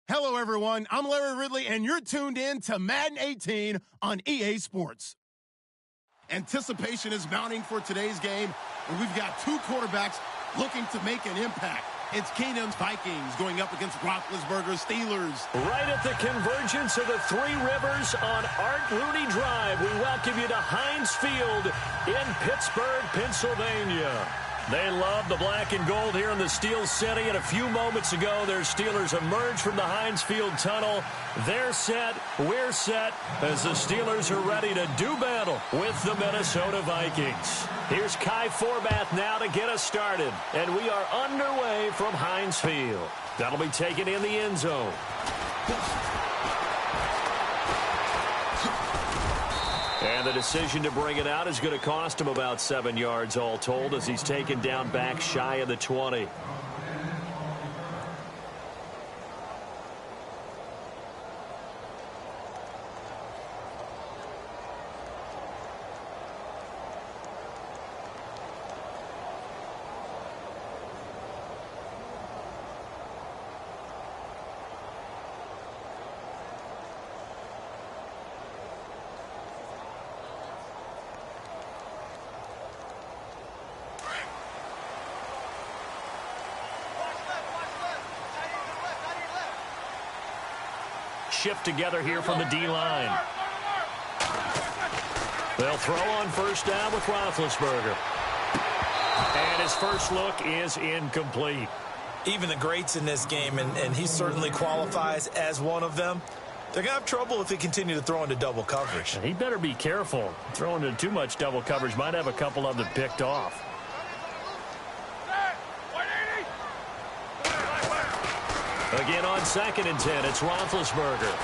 Hello, everyone. I'm Larry Ridley, and you're tuned in to Madden 18 on EA Sports. Anticipation is mounting for today's game, and we've got two quarterbacks looking to make an impact. It's Keenum's Vikings going up against Roethlisberger's Steelers. Right at the convergence of the Three Rivers on Art Rooney Drive, we welcome you to Heinz Field in Pittsburgh, Pennsylvania. They love the black and gold here in the Steel City, and a few moments ago, their Steelers emerged from the Heinz Field tunnel. They're set, we're set, as the Steelers are ready to do battle with the Minnesota Vikings. Here's Kai Forbath now to get us started, and we are underway from Heinz Field. That'll be taken in the end zone. And the decision to bring it out is going to cost him about 7 yards all told, as he's taken down back shy of the 20. Shift together here from the D-line. They'll throw on first down with Roethlisberger. And his first look is incomplete. Even the greats in this game, and he certainly qualifies as one of them, they're going to have trouble if they continue to throw into double coverage. And he better be careful. Throwing into too much double coverage might have a couple of them picked off. Again on 2nd and 10, it's Roethlisberger.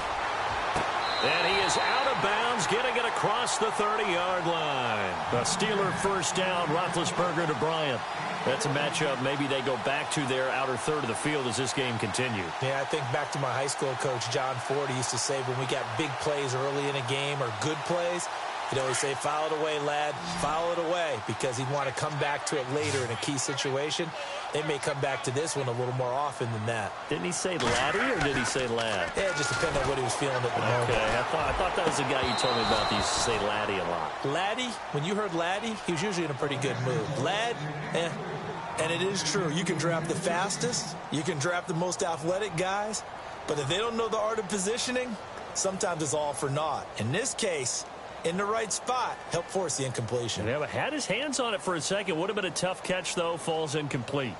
And he is out of bounds, getting it across the 30-yard line. The Steeler first down, Roethlisberger to Bryant. That's a matchup maybe they go back to their outer third of the field as this game continues. Yeah, I think back to my high school coach, John Ford. He used to say when we got big plays early in a game or good plays, he'd always say, foul it away, lad, foul it away, because he'd want to come back to it later in a key situation. They may come back to this one a little more often than that. Didn't he say laddie or did he say lad? Yeah, it just depends on what he was feeling at the moment. Okay, I thought that was the guy you told me about. He used to say laddie a lot. Laddie, when you heard laddie, he was usually in a pretty good mood. Lad, and it is true. You can draft the fastest. You can draft the most athletic guys. But if they don't know the art of positioning, sometimes it's all for naught. In this case, in the right spot, help force the incompletion. Yeah, but had his hands on it for a second. Would have been a tough catch, though. Falls incomplete.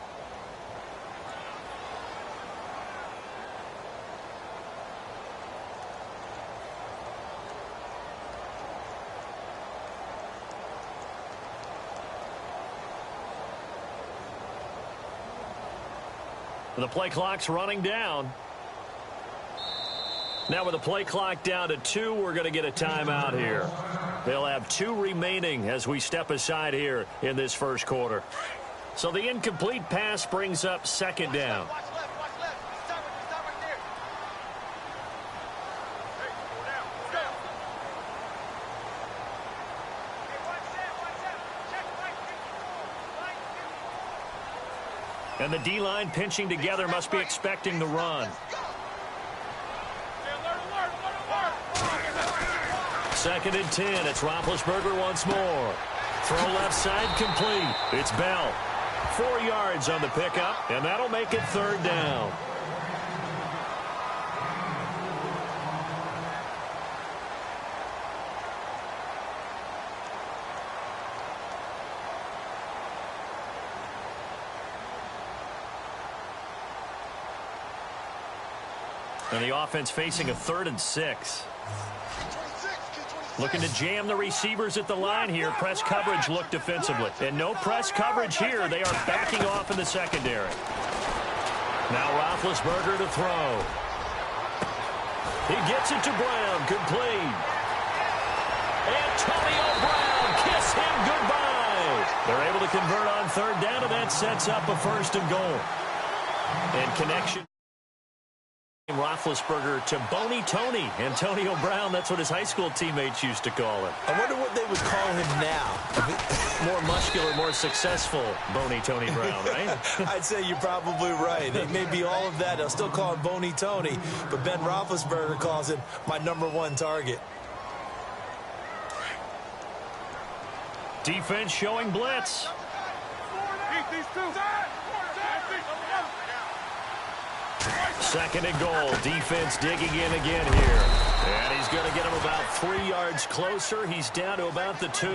The play clock's running down. Now with the play clock down to 2, we're going to get a timeout here. They'll have 2 remaining as we step aside here in this first quarter. So the incomplete pass brings up 2nd down. And the D-line pinching together must be expecting the run. 2nd and 10. It's Roethlisberger once more. Throw left side complete. It's Bell. 4 yards on the pickup, and that'll make it 3rd down. And the offense facing a 3rd and 6. Looking to jam the receivers at the line here. Press coverage look defensively. And no press coverage here. They are backing off in the secondary. Now Roethlisberger to throw. He gets it to Brown. Complete. Antonio Brown. Kiss him goodbye. They're able to convert on 3rd down, and that sets up a 1st and goal. And connection. Roethlisberger to Boney Tony. Antonio Brown, that's what his high school teammates used to call him. I wonder what they would call him now. More muscular, more successful Boney Tony Brown, right? I'd say you're probably right. It may be all of that. They'll still call him Boney Tony, but Ben Roethlisberger calls him my #1 target. Defense showing blitz. Second and goal. Defense digging in again here. And he's going to get him about 3 yards closer. He's down to about the 2.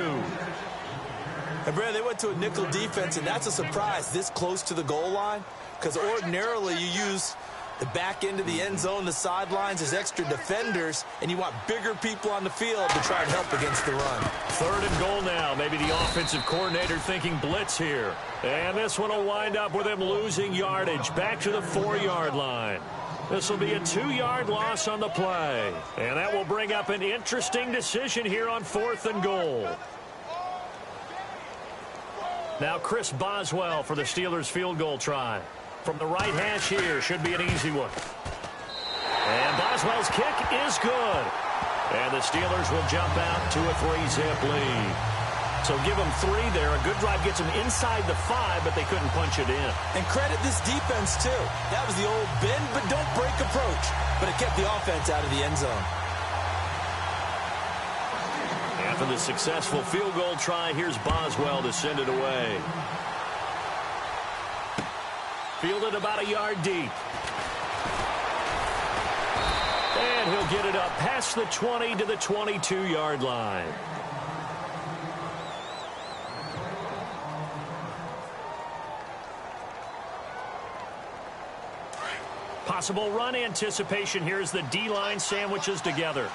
And, Brad, they went to a nickel defense, and that's a surprise this close to the goal line, because ordinarily you use the back end of the end zone, the sidelines as extra defenders, and you want bigger people on the field to try and help against the run. Third and goal now. Maybe the offensive coordinator thinking blitz here. And this one will wind up with him losing yardage back to the 4-yard line. This will be a 2-yard loss on the play. And that will bring up an interesting decision here on 4th and goal. Now Chris Boswell for the Steelers field goal try. From the right hash here, should be an easy one. And Boswell's kick is good. And the Steelers will jump out to a 3-zip lead. So give them 3 there. A good drive gets them inside the 5, but they couldn't punch it in. And credit this defense, too. That was the old bend but don't break approach. But it kept the offense out of the end zone. After the successful field goal try, here's Boswell to send it away. Fielded about a yard deep. And he'll get it up past the 20 to the 22-yard line. Possible run anticipation here as the D-line sandwiches together.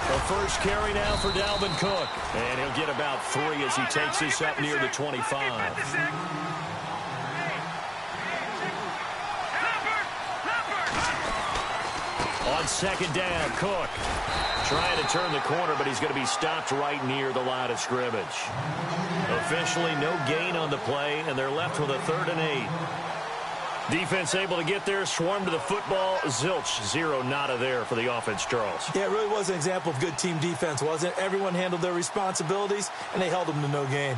The first carry now for Dalvin Cook. And he'll get about 3 as he takes this up near the 25. On second down, Cook trying to turn the corner, but he's going to be stopped right near the line of scrimmage. Officially no gain on the play, and they're left with a 3rd and 8. Defense able to get there, swarm to the football. Zilch, 0 nada there for the offense, Charles. Yeah, it really was an example of good team defense, wasn't it? Everyone handled their responsibilities, and they held them to no gain.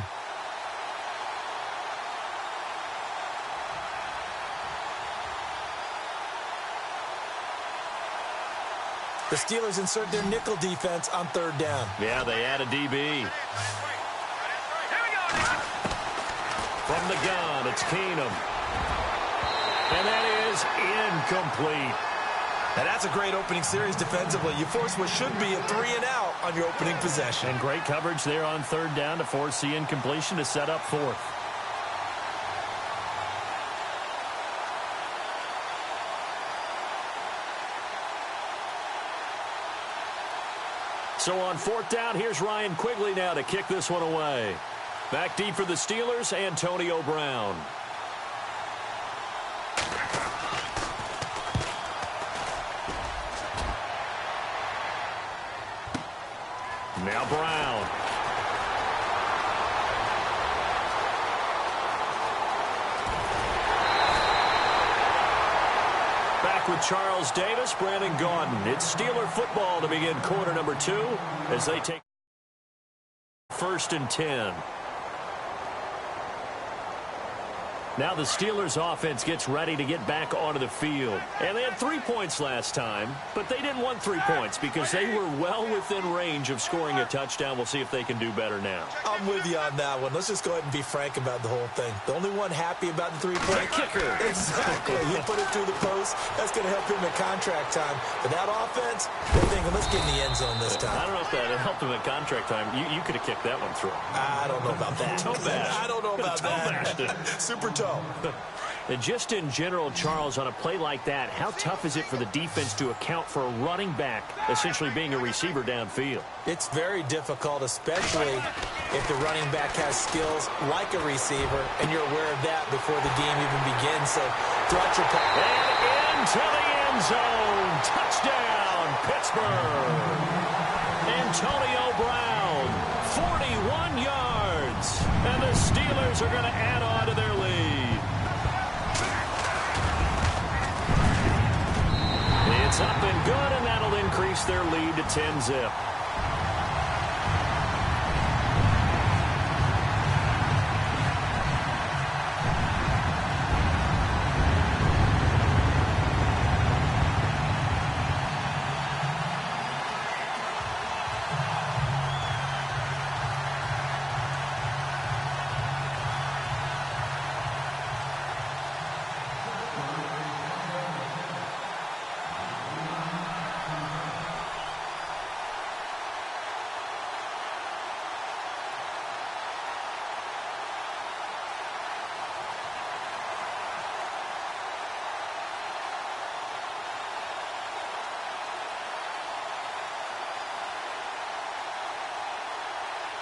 The Steelers insert their nickel defense on 3rd down. Yeah, they add a DB. From the gun, it's Keenum. And that is incomplete. And that's a great opening series defensively. You force what should be a 3-and-out on your opening possession. And great coverage there on 3rd down to force the incompletion to set up 4th. So on 4th down, here's Ryan Quigley now to kick this one away. Back deep for the Steelers, Antonio Brown. Now Brown. Back with Charles Davis, Brandon Gaudin. It's Steeler football to begin quarter number 2 as they take 1st and 10. Now the Steelers offense gets ready to get back onto the field. And they had 3 points last time, but they didn't want 3 points because they were well within range of scoring a touchdown. We'll see if they can do better now. I'm with you on that one. Let's just go ahead and be frank about the whole thing. The only one happy about the 3-point kicker. Exactly. You put it through the post. That's going to help him at contract time. But that offense, they're thinking, let's get in the end zone this time. I don't know if that helped him at contract time. You could have kicked that one through. I don't know about that. Toe bash. I don't know about that. Super toe. And just in general, Charles, on a play like that, how tough is it for the defense to account for a running back essentially being a receiver downfield? It's very difficult, especially if the running back has skills like a receiver, and you're aware of that before the game even begins. So throughout your play. And into the end zone. Touchdown, Pittsburgh. Antonio Brown, 41 yards. And the Steelers are going to add on to their lead. Good, and that'll increase their lead to 10-zip.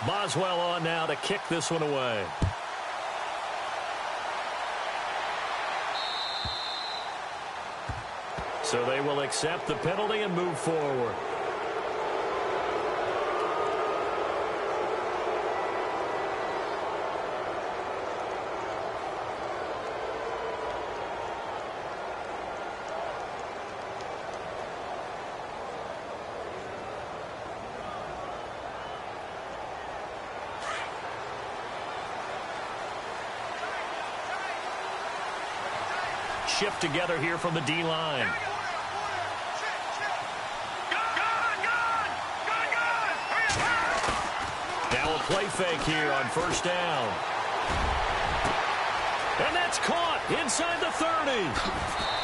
Boswell on now to kick this one away. So they will accept the penalty and move forward. Shift together here from the D-line. Now a play fake here on first down. And that's caught inside the 30.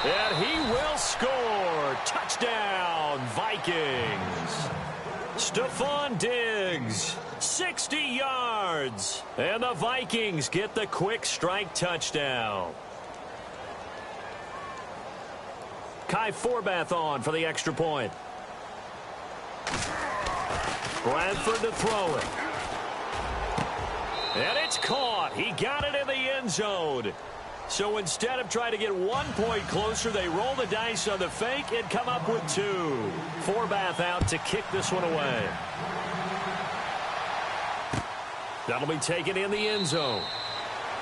And he will score. Touchdown, Vikings. Stephon Diggs, 60 yards. And the Vikings get the quick strike touchdown. Kai Forbath on for the extra point. Bradford to throw it. And it's caught. He got it in the end zone. So instead of trying to get 1 point closer, they roll the dice on the fake and come up with 2. Forbath out to kick this one away. That'll be taken in the end zone.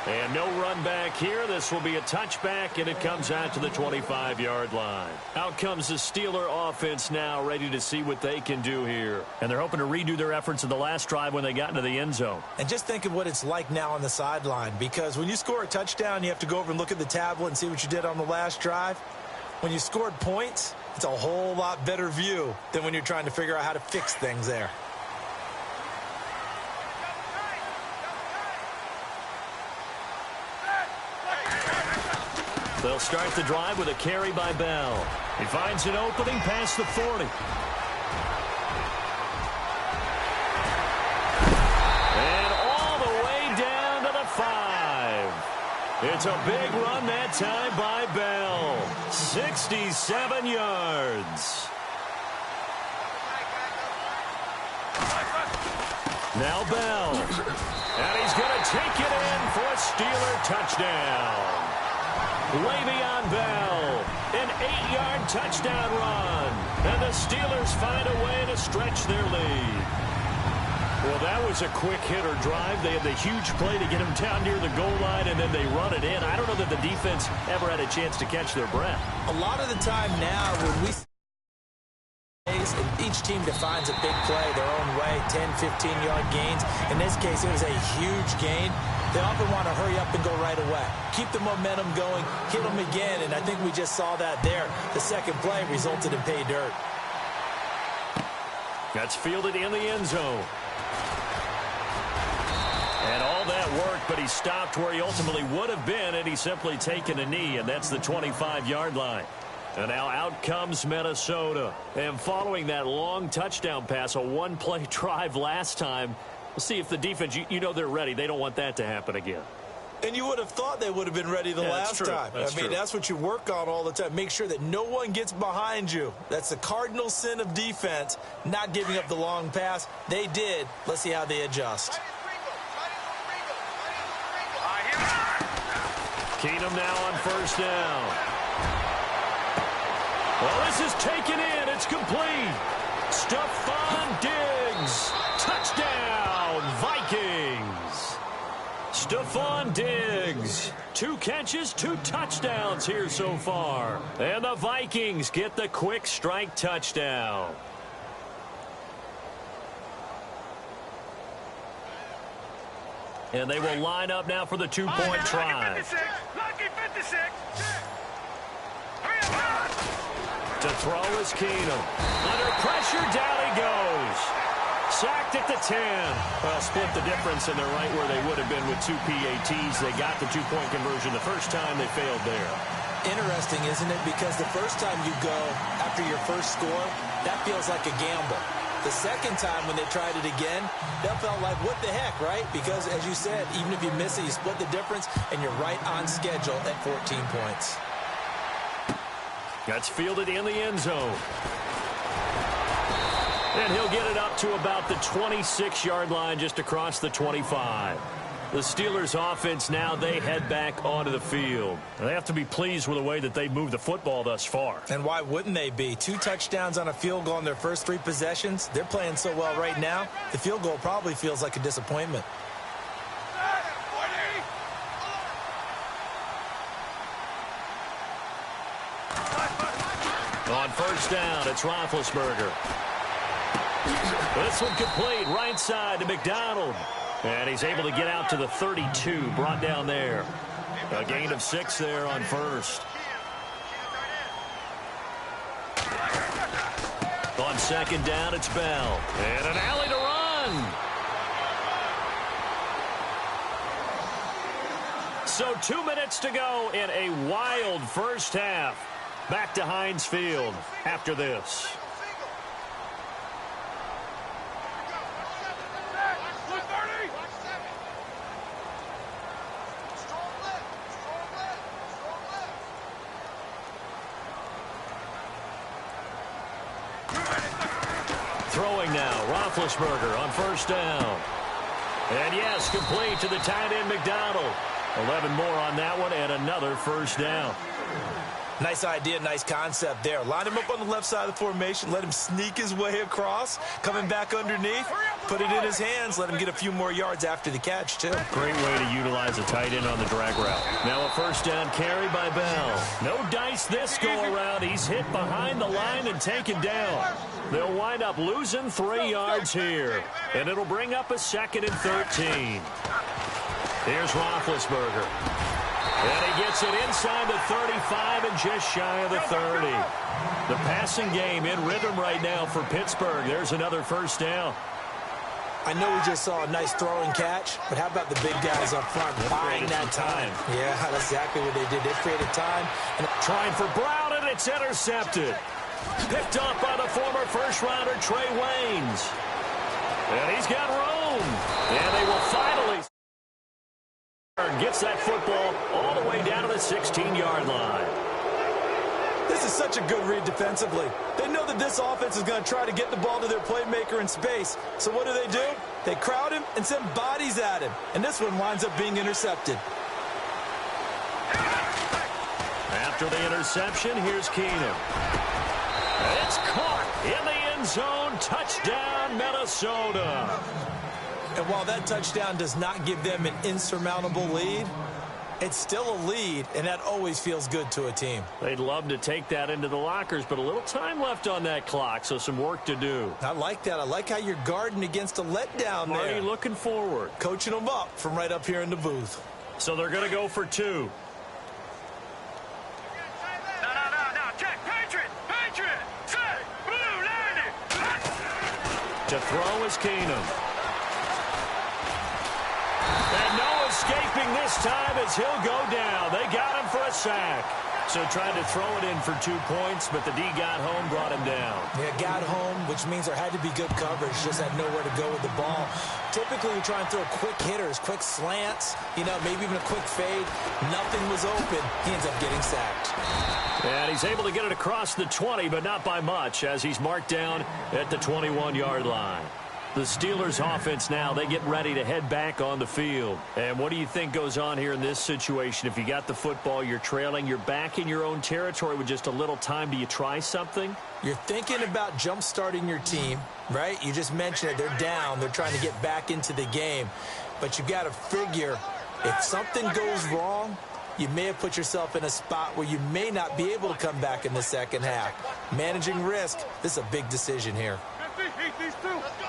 And no run back here. This will be a touchback, and it comes out to the 25-yard line. Out comes the Steeler offense now, ready to see what they can do here. And they're hoping to redo their efforts in the last drive when they got into the end zone. And just think of what it's like now on the sideline, because when you score a touchdown, you have to go over and look at the tablet and see what you did on the last drive. When you scored points, it's a whole lot better view than when you're trying to figure out how to fix things there. They'll start the drive with a carry by Bell. He finds an opening past the 40. And all the way down to the 5. It's a big run that time by Bell. 67 yards. Now Bell. And he's going to take it in for a Steeler touchdown. Le'Veon Bell, an 8-yard touchdown run. And the Steelers find a way to stretch their lead. Well, that was a quick hitter drive. They had the huge play to get him down near the goal line, and then they run it in. I don't know that the defense ever had a chance to catch their breath. A lot of the time now when we each team defines a big play their own way, 10, 15-yard gains. In this case, it was a huge gain. They often want to hurry up and go right away. Keep the momentum going, hit them again, and I think we just saw that there. The second play resulted in pay dirt. That's fielded in the end zone. And all that work, but he stopped where he ultimately would have been, and he's simply taken a knee, and that's the 25-yard line. And now out comes Minnesota. And following that long touchdown pass, a one-play drive last time, we'll see if the defense, you know they're ready. They don't want that to happen again. And you would have thought they would have been ready the last time. That's what you work on all the time. Make sure that no one gets behind you. That's the cardinal sin of defense, not giving up the long pass. They did. Let's see how they adjust. Keenum now on first down. Well, this is taken in. It's complete. Stephon Diggs. Touchdown, Vikings. Stephon Diggs. 2 catches, 2 touchdowns here so far. And the Vikings get the quick strike touchdown. And they will line up now for the 2-point try. Lucky 56. To throw is Keenum. Under pressure, down he goes. Sacked at the 10. Well, split the difference, and they're right where they would have been with 2 PATs. They got the 2-point conversion the first time. They failed there. Interesting, isn't it? Because the first time you go after your first score, that feels like a gamble. The second time when they tried it again, that felt like, what the heck, right? Because, as you said, even if you miss it, you split the difference, and you're right on schedule at 14 points. That's fielded in the end zone. And he'll get it up to about the 26-yard line, just across the 25. The Steelers offense now, they head back onto the field. They have to be pleased with the way that they moved the football thus far. And why wouldn't they be? 2 touchdowns on a field goal in their first 3 possessions. They're playing so well right now, the field goal probably feels like a disappointment. On first down, it's Roethlisberger. This one complete, right side to McDonald. And he's able to get out to the 32, brought down there. A gain of 6 there on first. On second down, it's Bell. And an alley to run. So 2 minutes to go in a wild first half. Back to Heinz Field after this. Throwing now, Roethlisberger on first down. And yes, complete to the tight end McDonald. 11 more on that one and another first down. Nice idea, nice concept there. Line him up on the left side of the formation, let him sneak his way across, coming back underneath, put it in his hands, let him get a few more yards after the catch, too. Great way to utilize a tight end on the drag route. Now a first down carry by Bell. No dice this go-around. He's hit behind the line and taken down. They'll wind up losing 3 yards here, and it'll bring up a 2nd and 13. Here's Roethlisberger. And he gets it inside the 35 and just shy of the 30. The passing game in rhythm right now for Pittsburgh. There's another first down. I know we just saw a nice throw and catch, but how about the big guys up front buying that time? Yeah, that's exactly what they did. They created time. And trying for Brown, and it's intercepted. Picked up by the former first-rounder Trey Waynes. And he's got room. And they will finally... gets that football all the way down to the 16-yard line. This is such a good read defensively. They know that this offense is going to try to get the ball to their playmaker in space. So what do? They crowd him and send bodies at him. And this one winds up being intercepted. After the interception, here's Keenum. It's caught in the end zone. Touchdown, Minnesota. And while that touchdown does not give them an insurmountable lead, it's still a lead, and that always feels good to a team. They'd love to take that into the lockers, but a little time left on that clock, so some work to do. I like that. I like how you're guarding against a letdown there. Already looking forward. Coaching them up from right up here in the booth. So they're going to go for 2. To throw is Keenum. And no escaping this time as he'll go down. They got him for a sack. So tried to throw it in for 2 points, but the D got home, brought him down. Yeah, got home, which means there had to be good coverage. Just had nowhere to go with the ball. Typically, you try and throw quick hitters, quick slants, maybe even a quick fade. Nothing was open. He ends up getting sacked. And he's able to get it across the 20, but not by much, as he's marked down at the 21-yard line. The Steelers offense now, they get ready to head back on the field. And what do you think goes on here in this situation? If you got the football, you're trailing, you're back in your own territory with just a little time. Do you try something? You're thinking about jump-starting your team, right? You just mentioned it. They're down. They're trying to get back into the game. But you got to figure If something goes wrong, you may have put yourself in a spot where you may not be able to come back in the second half. Managing risk, this is a big decision here. These two. Let's go.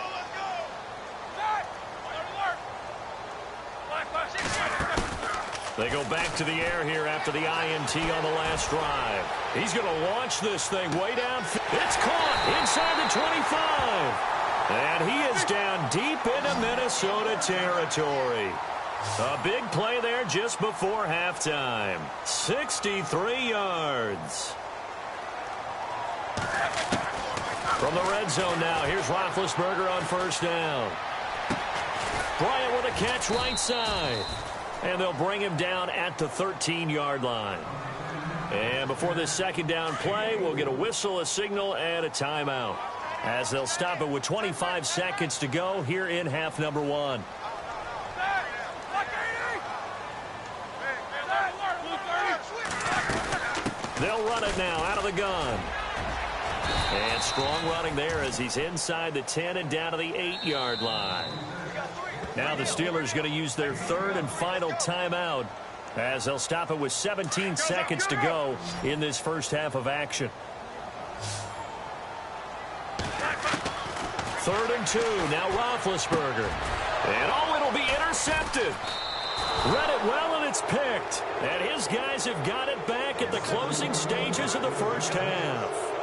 They go back to the air here after the INT on the last drive. He's going to launch this thing way down. It's caught inside the 25. And he is down deep into Minnesota territory. A big play there just before halftime. 63 yards. From the red zone now, here's Roethlisberger on first down. Bryant with a catch right side. And they'll bring him down at the 13-yard line. And before this second down play, we'll get a whistle, a signal, and a timeout, as they'll stop it with 25 seconds to go here in half number one. They'll run it now out of the gun. And strong running there as he's inside the 10 and down to the 8-yard line. Now the Steelers going to use their third and final timeout as they'll stop it with 17 seconds to go in this first half of action. 3rd and 2. Now Roethlisberger. And it'll be intercepted. Read it well, and it's picked. And his guys have got it back at the closing stages of the first half.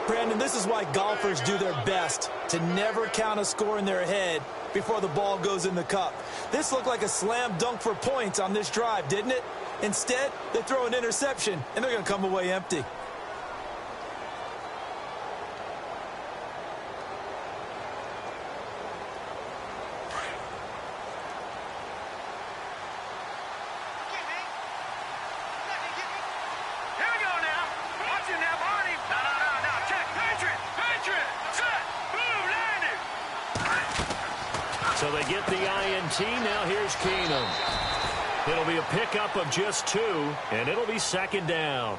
Brandon, this is why golfers do their best to never count a score in their head before the ball goes in the cup. This looked like a slam dunk for points on this drive, didn't it? Instead, they throw an interception, and they're going to come away empty. So they get the INT. Now here's Keenum. It'll be a pickup of just 2, and it'll be second down.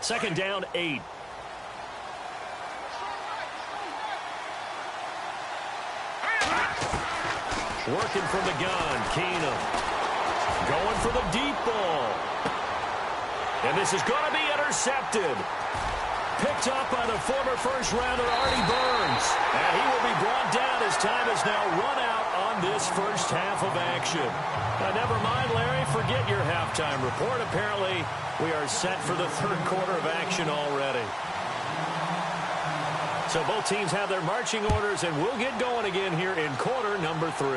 Second down, 8. Working from the gun, Keenum. Going for the deep ball. And this is going to be intercepted. Picked up by the former first-rounder Artie Burns. And he will be brought down as time has now run out on this first half of action. Never mind, Larry, forget your halftime report. Apparently, we are set for the third quarter of action already. So both teams have their marching orders, and we'll get going again here in quarter number 3.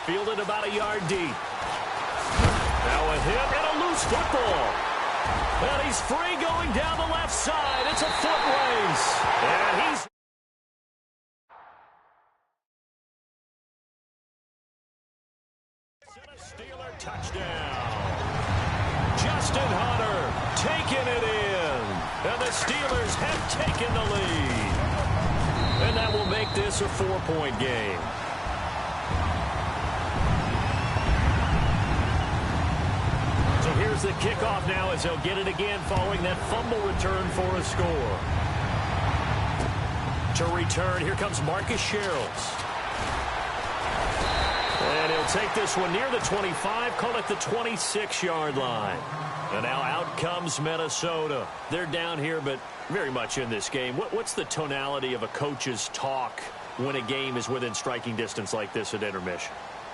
Fielded about a yard deep. Now a hit and a loose football. And he's free going down the left side. It's a foot race. And he's... a Steeler touchdown. Justin Hunter taking it in. And the Steelers have taken the lead. And that will make this a 4-point game. So here's the kickoff now as they'll get it again following that fumble return for a score. To return, here comes Marcus Sherrills. And he'll take this one near the 25, call it the 26-yard line. And now out comes Minnesota. They're down here, but very much in this game. What's the tonality of a coach's talk when a game is within striking distance like this at intermission?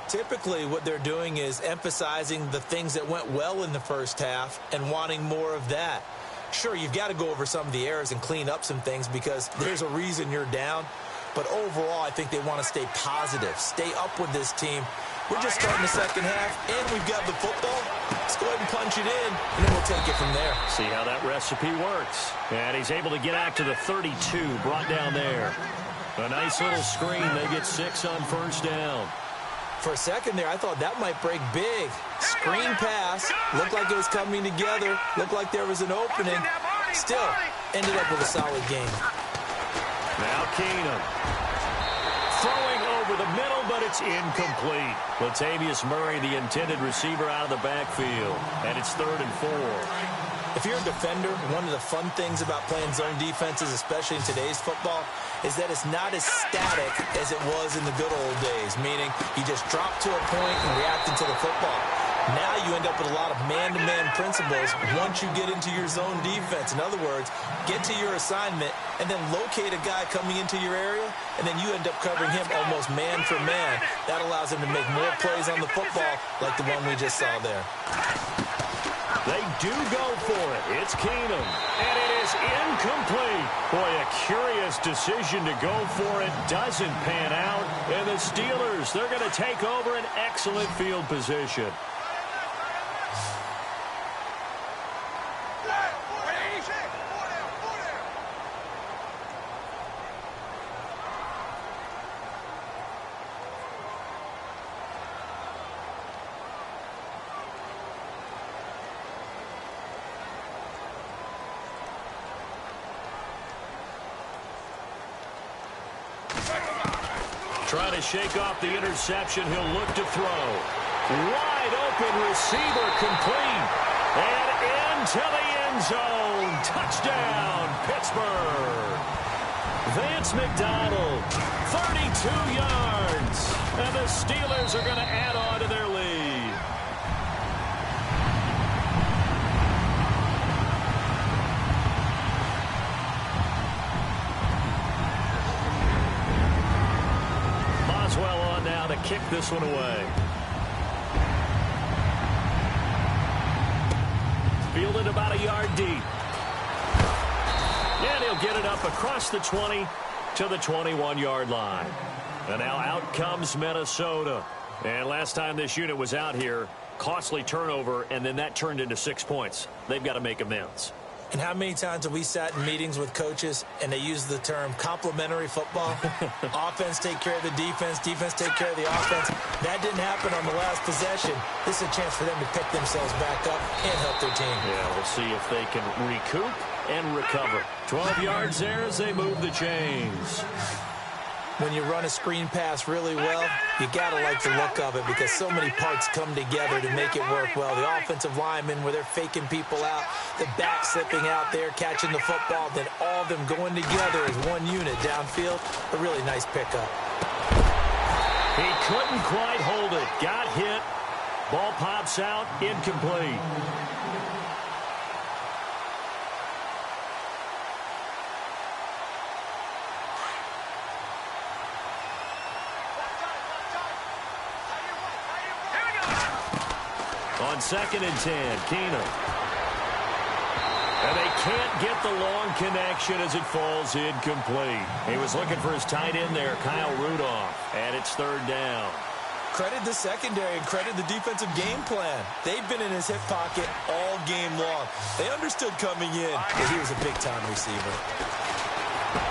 Typically, what they're doing is emphasizing the things that went well in the first half and wanting more of that. Sure, you've got to go over some of the errors and clean up some things because there's a reason you're down. But overall, I think they want to stay positive, stay up with this team. We're just starting the second half, and we've got the football. Let's go ahead and punch it in, and then we'll take it from there. See how that recipe works. And he's able to get out to the 32, brought down there. A nice little screen. They get 6 on first down. For a second there, I thought that might break big. Screen pass. Looked like it was coming together. Looked like there was an opening. Still, ended up with a solid game. Now Keenum. Throwing over the middle, but it's incomplete. Latavius Murray, the intended receiver, out of the backfield. And it's 3rd and 4. If you're a defender, one of the fun things about playing zone defenses, especially in today's football, is that it's not as static as it was in the good old days, meaning you just drop to a point and react into the football. Now you end up with a lot of man-to-man principles once you get into your zone defense. In other words, get to your assignment and then locate a guy coming into your area, and then you end up covering him almost man for man. That allows him to make more plays on the football like the one we just saw there. They do go for it. It's Keenum. And it is incomplete. Boy, a curious decision to go for it. Doesn't pan out. And the Steelers, they're going to take over an excellent field position. Trying to shake off the interception. He'll look to throw. Wide open receiver complete. And into the end zone. Touchdown, Pittsburgh. Vance McDonald, 32 yards. And the Steelers are going to add on to their lead. To kick this one away. Fielded about a yard deep. And he'll get it up across the 20 to the 21-yard line. And now out comes Minnesota. And last time this unit was out here, costly turnover, and then that turned into 6 points. They've got to make amends. And how many times have we sat in meetings with coaches and they use the term complementary football? Offense take care of the defense, defense take care of the offense. That didn't happen on the last possession. This is a chance for them to pick themselves back up and help their team. Yeah, we'll see if they can recoup and recover. 12 yards there as they move the chains. When you run a screen pass really well, you got to like the look of it because so many parts come together to make it work well. The offensive linemen, where they're faking people out, the back slipping out there, catching the football, then all of them going together as one unit downfield. A really nice pickup. He couldn't quite hold it. Got hit. Ball pops out. Incomplete. On 2nd and 10, Keenum. And they can't get the long connection as it falls incomplete. He was looking for his tight end there, Kyle Rudolph. And it's 3rd down. Credit the secondary and credit the defensive game plan. They've been in his hip pocket all game long. They understood coming in that he was a big-time receiver.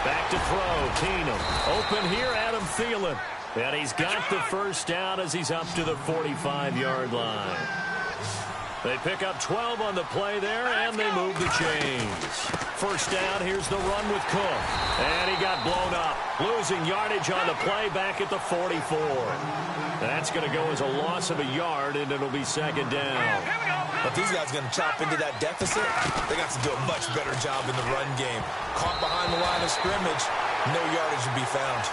Back to throw, Keenum. Open here, Adam Thielen. And he's got the first down as he's up to the 45-yard line. They pick up 12 on the play there, and they move the chains. First down, here's the run with Cook. And he got blown up, losing yardage on the play back at the 44. That's going to go as a loss of a yard, and it'll be 2nd down. But these guys are going to chop into that deficit. They got to do a much better job in the run game. Caught behind the line of scrimmage, no yardage to be found.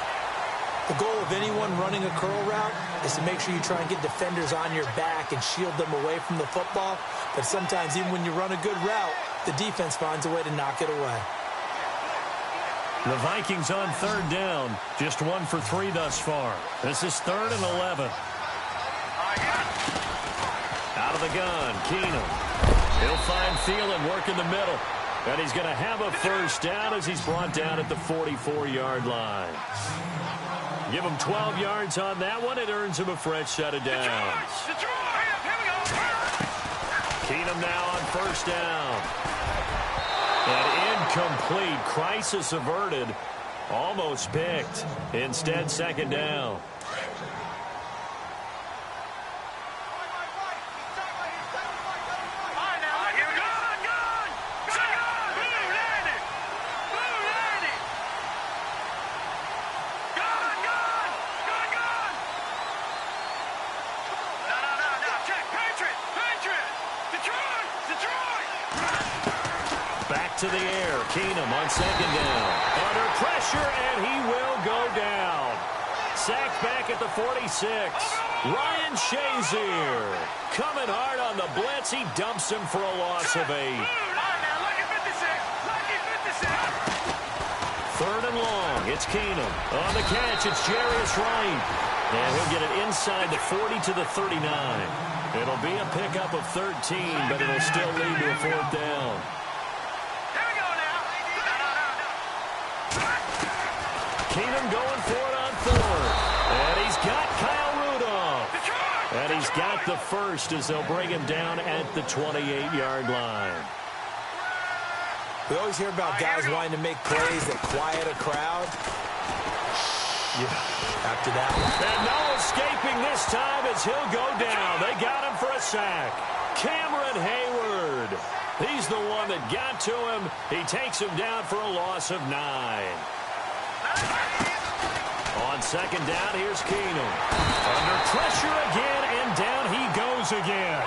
The goal of anyone running a curl route is to make sure you try and get defenders on your back and shield them away from the football. But sometimes even when you run a good route, the defense finds a way to knock it away. The Vikings on 3rd down. Just 1 for 3 thus far. This is 3rd and 11. Out of the gun, Keenum. He'll find Thielen working the middle. And he's going to have a first down as he's brought down at the 44-yard line. Give him 12 yards on that one. It earns him a fresh set of downs. Keenum now on first down. An incomplete. Crisis averted. Almost picked. Instead, 2nd down. Back to the air. Keenum on second down. Under pressure, and he will go down. Sacked back at the 46. Ryan Shazier coming hard on the blitz. He dumps him for a loss of 8. Third and long. It's Keenum. On the catch, it's Jarius Wright. And he'll get it inside the 40 to the 39. It'll be a pickup of 13, but it'll still lead to a fourth down. Keenum going for it on fourth. And he's got Kyle Rudolph. And he's got the first as they'll bring him down at the 28-yard line. We always hear about guys wanting to make plays that quiet a crowd. Yeah, after that one. And no escaping this time as he'll go down. They got him for a sack. Cameron Hayward. He's the one that got to him. He takes him down for a loss of 9. On second down, here's Keenum. Under pressure again, and down he goes again.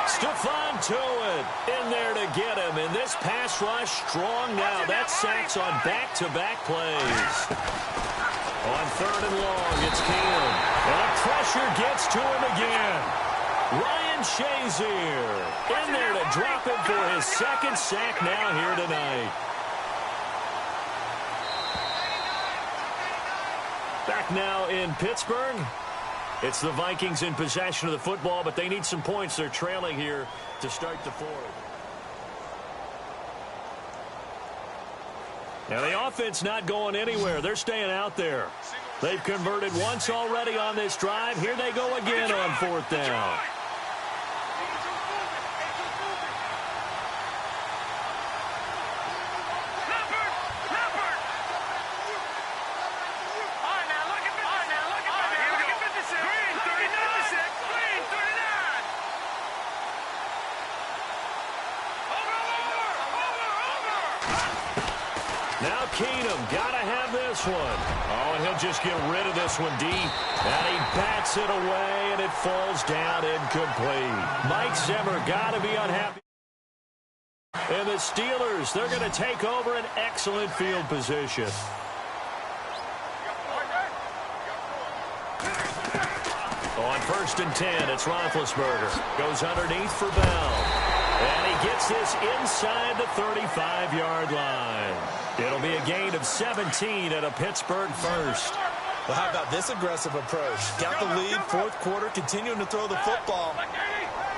Stephon Tuitt in there to get him. And this pass rush strong now. That sacks on back-to-back plays. On third and long, it's Keenum. And pressure gets to him again. Ryan Shazier in there to drop him for his second sack now here tonight. Back now in Pittsburgh. It's the Vikings in possession of the football, but they need some points. They're trailing here to start the fourth. Now, the offense not going anywhere. They're staying out there. They've converted once already on this drive. Here they go again on fourth down. Now Keenum, got to have this one. Oh, and he'll just get rid of this one deep. And he bats it away, and it falls down incomplete. Mike Zimmer got to be unhappy. And the Steelers, they're going to take over an excellent field position. On first and 10, it's Roethlisberger. Goes underneath for Bell. And he gets this inside the 35-yard line. It'll be a gain of 17 at a Pittsburgh first. Well, how about this aggressive approach? Got the lead, fourth quarter, continuing to throw the football.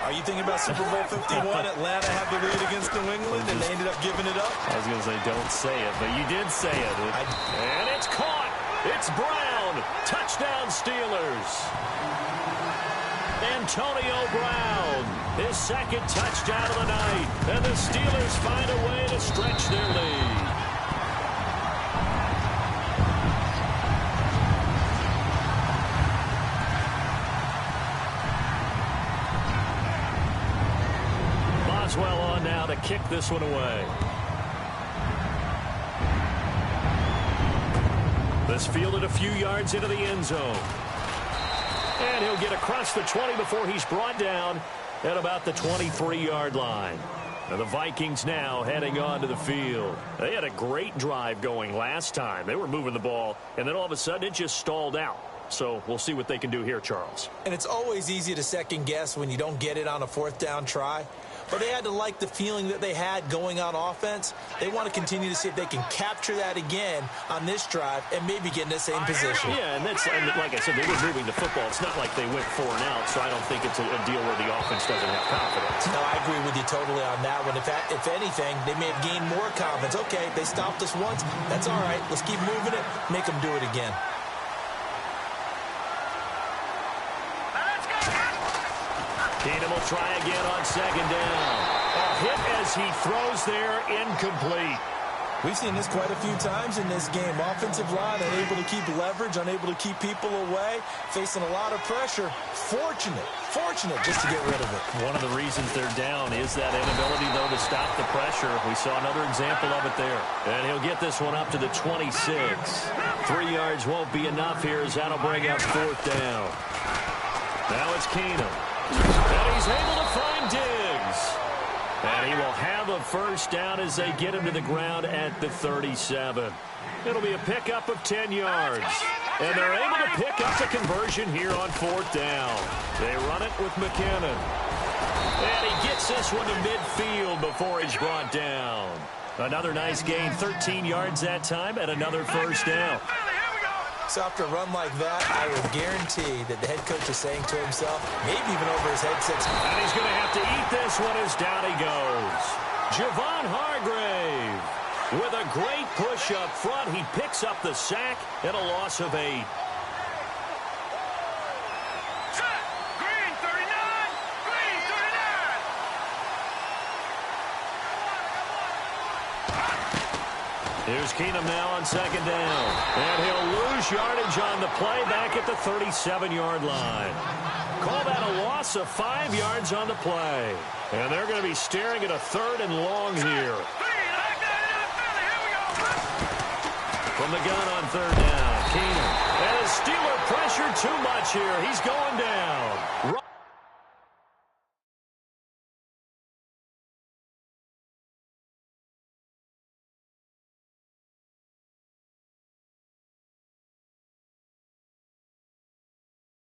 Are you thinking about Super Bowl 51? Atlanta had the lead against New England, and they ended up giving it up? I was going to say, don't say it, but you did say it. And it's caught. It's Brown. Touchdown, Steelers. Antonio Brown, his second touchdown of the night. And the Steelers find a way to stretch their lead. Boswell on now to kick this one away. This fielded a few yards into the end zone. And he'll get across the 20 before he's brought down at about the 23-yard line. And the Vikings now heading onto the field. They had a great drive going last time. They were moving the ball, and then all of a sudden it just stalled out. So we'll see what they can do here, Charles. And it's always easy to second guess when you don't get it on a fourth down try. But they had to like the feeling that they had going on offense. They want to continue to see if they can capture that again on this drive and maybe get in the same position. Yeah, and like I said, they were moving the football. It's not like they went 4 and out, so I don't think it's a deal where the offense doesn't have confidence. No, I agree with you totally on that one. If anything, they may have gained more confidence. Okay, they stopped us once. That's all right. Let's keep moving it. Make them do it again. Keenum will try again on second down. A hit as he throws there, incomplete. We've seen this quite a few times in this game. Offensive line unable to keep leverage, unable to keep people away, facing a lot of pressure. Fortunate just to get rid of it. One of the reasons they're down is that inability, though, to stop the pressure. We saw another example of it there. And he'll get this one up to the 26. 3 yards won't be enough here as that'll bring up fourth down. Now it's Keenum. And he's able to find Diggs. And he will have a first down as they get him to the ground at the 37. It'll be a pickup of 10 yards. And they're able to pick up the conversion here on 4th down. They run it with McKinnon. And he gets this one to midfield before he's brought down. Another nice gain, 13 yards that time, and another first down. So after a run like that, I would guarantee that the head coach is saying to himself, maybe even over his headset, and he's going to have to eat this one as down he goes. Javon Hargrave with a great push up front. He picks up the sack and a loss of 8. Here's Keenum now on 2nd down. And he'll lose yardage on the play back at the 37-yard line. Call that a loss of 5 yards on the play. And they're going to be staring at a 3rd and long here. From the gun on 3rd down, Keenum. And the Steeler pressure too much here. He's going down.